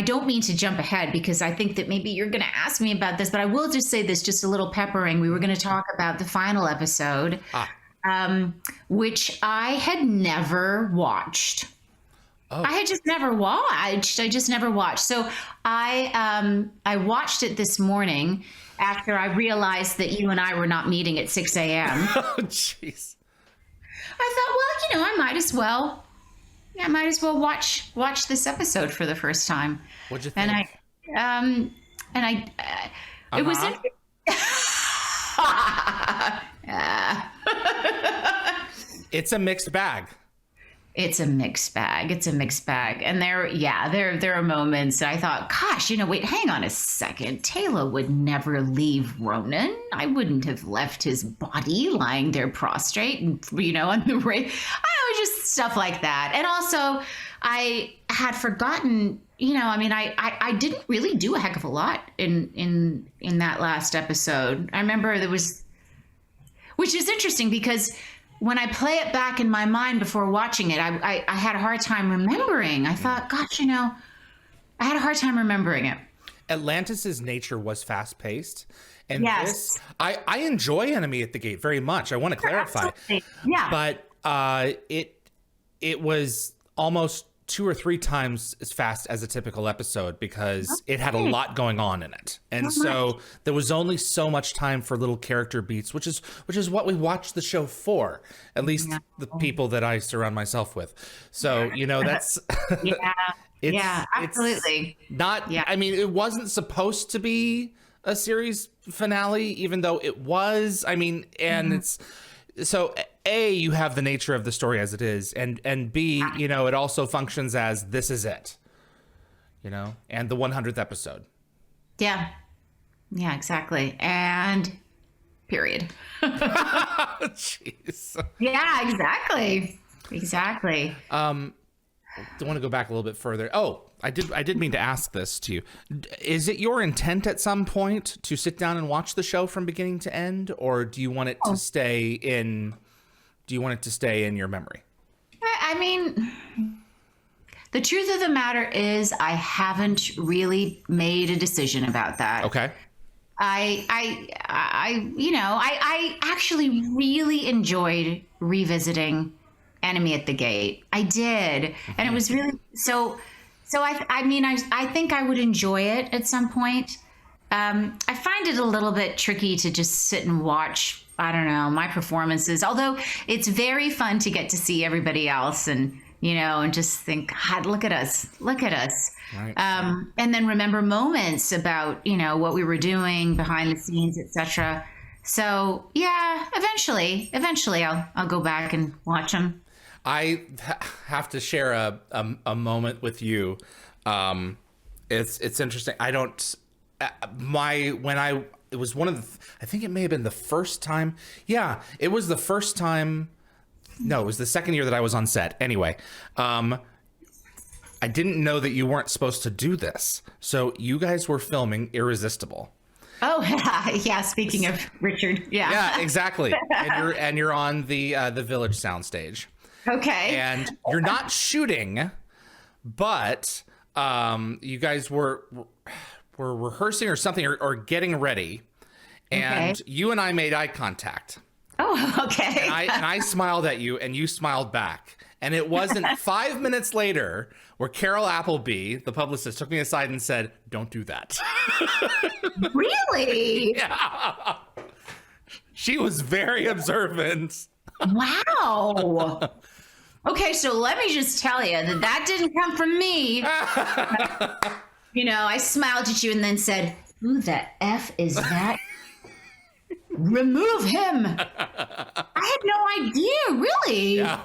don't mean to jump ahead because I think that maybe you're going to ask me about this, but I will just say this, just a little peppering. We were going to talk about the final episode, which I had never watched. Oh. I had just never watched. I just never watched. So I watched it this morning after I realized that you and I were not meeting at 6 a.m. Oh, jeez. I thought, well, I might as well. Yeah, I might as well watch this episode for the first time. What'd you think? It was. It's a mixed bag. It's a mixed bag. And there are moments that I thought, gosh, wait, hang on a second. Teyla would never leave Ronan. I wouldn't have left his body lying there prostrate and, on the rail. I was just stuff like that. And also I had forgotten, I didn't really do a heck of a lot in that last episode. I remember which is interesting because when I play it back in my mind before watching it, I had a hard time remembering. I thought, gosh, I had a hard time remembering it. Atlantis's nature was fast-paced. And yes. This, I enjoy Enemy at the Gate very much. I want to clarify. Absolutely. Yeah. But it was almost 2 or 3 times as fast as a typical episode because it had a lot going on in it. And so there was only so much time for little character beats, which is what we watch the show for, at least the people that I surround myself with. So, that's absolutely. It's not, I mean, it wasn't supposed to be a series finale, even though it was. I mean, and it's so A, you have the nature of the story as it is, and B, it also functions as this is it, and the 100th episode. Yeah, exactly. And period. Jeez. Yeah, exactly. I want to go back a little bit further. Oh, I did mean to ask this to you. Is it your intent at some point to sit down and watch the show from beginning to end, or do you want it to stay in? Do you want it to stay in your memory? I mean, the truth of the matter is, I haven't really made a decision about that. Okay. I actually really enjoyed revisiting Enemy at the Gate. I did. And it was really so I think I would enjoy it at some point. I find it a little bit tricky to just sit and watch, I don't know, my performances, although it's very fun to get to see everybody else and, and just think, God, look at us. Right. And then remember moments about, what we were doing behind the scenes, etc. So yeah, eventually I'll go back and watch them. I have to share a moment with you. It's interesting. I don't, it was one of the, I think it may have been the first time. Yeah, it was the first time. No, it was the second year that I was on set. Anyway, I didn't know that you weren't supposed to do this. So you guys were filming Irresistible. Oh, yeah. Speaking of Richard. Yeah. Yeah, exactly. And you're on the Village soundstage. Okay. And you're not shooting, but you guys were rehearsing or something or getting ready, and you and I made eye contact. Oh, okay. And I smiled at you, and you smiled back. And it wasn't 5 minutes later where Carol Appleby, the publicist, took me aside and said, "Don't do that." Really? Yeah. She was very observant. Wow. Okay, so let me just tell you that didn't come from me. I smiled at you and then said, "Who the F is that?" Remove him. I had no idea, really. Yeah.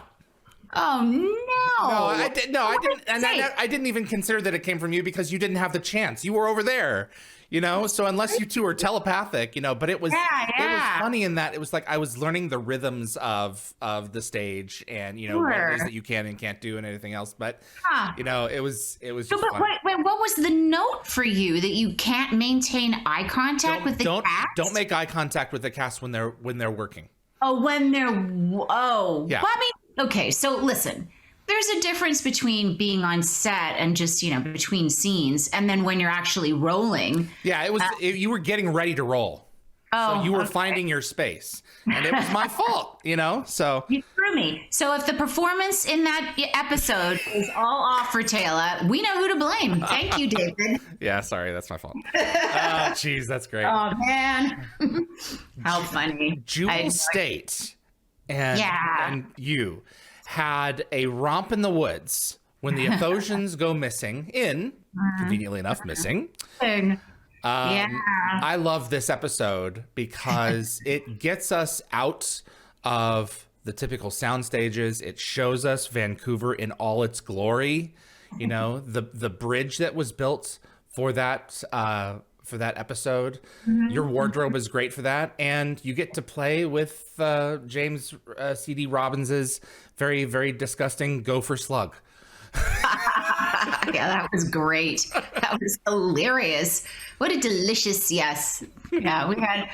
Oh no. No, I didn't. And I didn't even consider that it came from you because you didn't have the chance. You were over there. So unless you two are telepathic, but it was it was funny in that it was like I was learning the rhythms of the stage and what it is that you can and can't do and anything else. But it was just but fun. wait, what was the note for you that you can't maintain eye contact with the cast? Don't make eye contact with the cast when they're working. Oh, when they're yeah. Well, I mean, okay, so listen. there's a difference between being on set and just, between scenes, and then when you're actually rolling. Yeah, you were getting ready to roll. So you were finding your space, and it was my fault, so. You threw me. So if the performance in that episode is all off for Teyla, we know who to blame. Thank you, David. Yeah, sorry, that's my fault. Oh, geez, that's great. Oh, man. How funny. Jewel State and you had a romp in the woods when the Athosians go missing conveniently enough, missing. I love this episode because it gets us out of the typical sound stages. It shows us Vancouver in all its glory. The bridge that was built for that episode. Your wardrobe is great for that, and you get to play with James C.D. Robbins's very, very disgusting gopher slug. Yeah, that was great. That was hilarious. What a delicious yes. Yeah, we had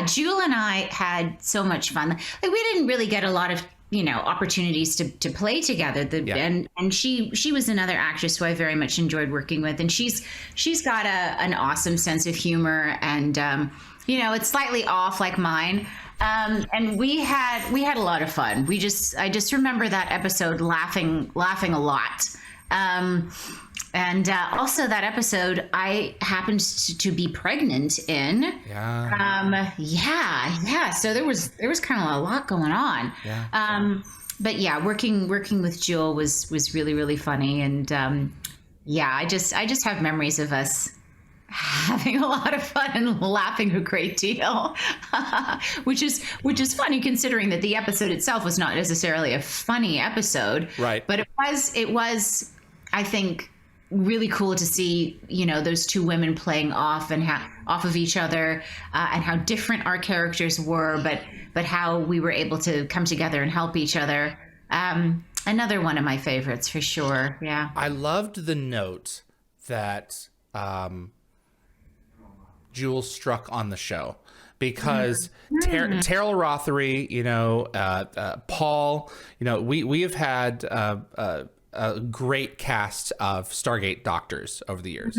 Jewel and I had so much fun. Like, we didn't really get a lot of opportunities to play together. And she was another actress who I very much enjoyed working with, and she's got an awesome sense of humor, and it's slightly off like mine. And we had a lot of fun. I just remember that episode laughing a lot. And also that episode I happened to be pregnant in. So there was kind of a lot going on. But yeah, working with Jewel was really, really funny. And I just have memories of us having a lot of fun and laughing a great deal, which is funny considering that the episode itself was not necessarily a funny episode, right? But it was, I think, really cool to see those two women playing off of each other, and how different our characters were, but how we were able to come together and help each other. Another one of my favorites for sure. Yeah, I loved the note that Jewel struck on the show, because Terrell Rothery, Paul, we have had a great cast of Stargate doctors over the years,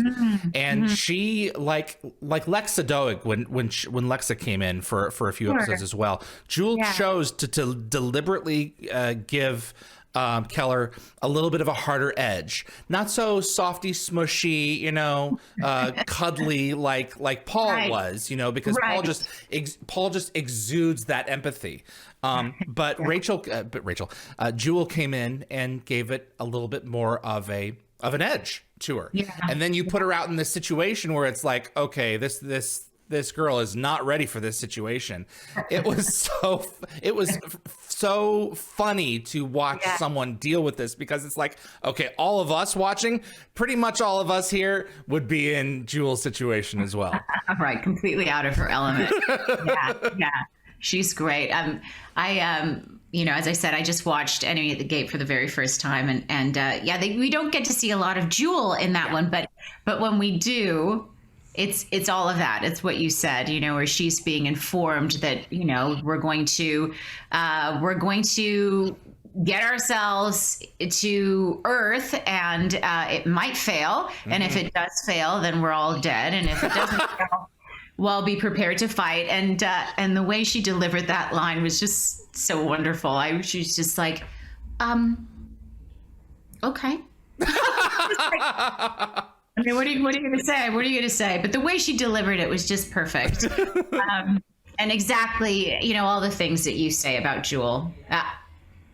and she like Lexa Doig when Lexa came in for a few episodes as well. Jewel chose to deliberately give Keller a little bit of a harder edge, not so softy smushy, cuddly like Paul was, because Paul just exudes that empathy. But Jewel came in and gave it a little bit more of an edge to her. And then you put her out in this situation where it's like, okay, this girl is not ready for this situation. It was so funny to watch someone deal with this, because it's like, okay, all of us watching, pretty much all of us here would be in Jewel's situation as well. Right, completely out of her element. Yeah. She's great. As I said, I just watched Enemy at the Gate for the very first time, and we don't get to see a lot of Jewel in that one, but when we do, it's all of that. It's what you said, where she's being informed that, we're going to get ourselves to Earth, and it might fail. And if it does fail, then we're all dead. And if it doesn't fail, well, be prepared to fight. And the way she delivered that line was just so wonderful. She's just like, okay. I mean, what are you going to say? What are you going to say? But the way she delivered it was just perfect. And exactly, all the things that you say about Jewel,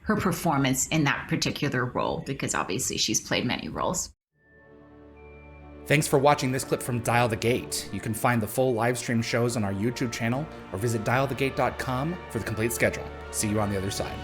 her performance in that particular role, because obviously she's played many roles. Thanks for watching this clip from Dial the Gate. You can find the full live stream shows on our YouTube channel, or visit dialthegate.com for the complete schedule. See you on the other side.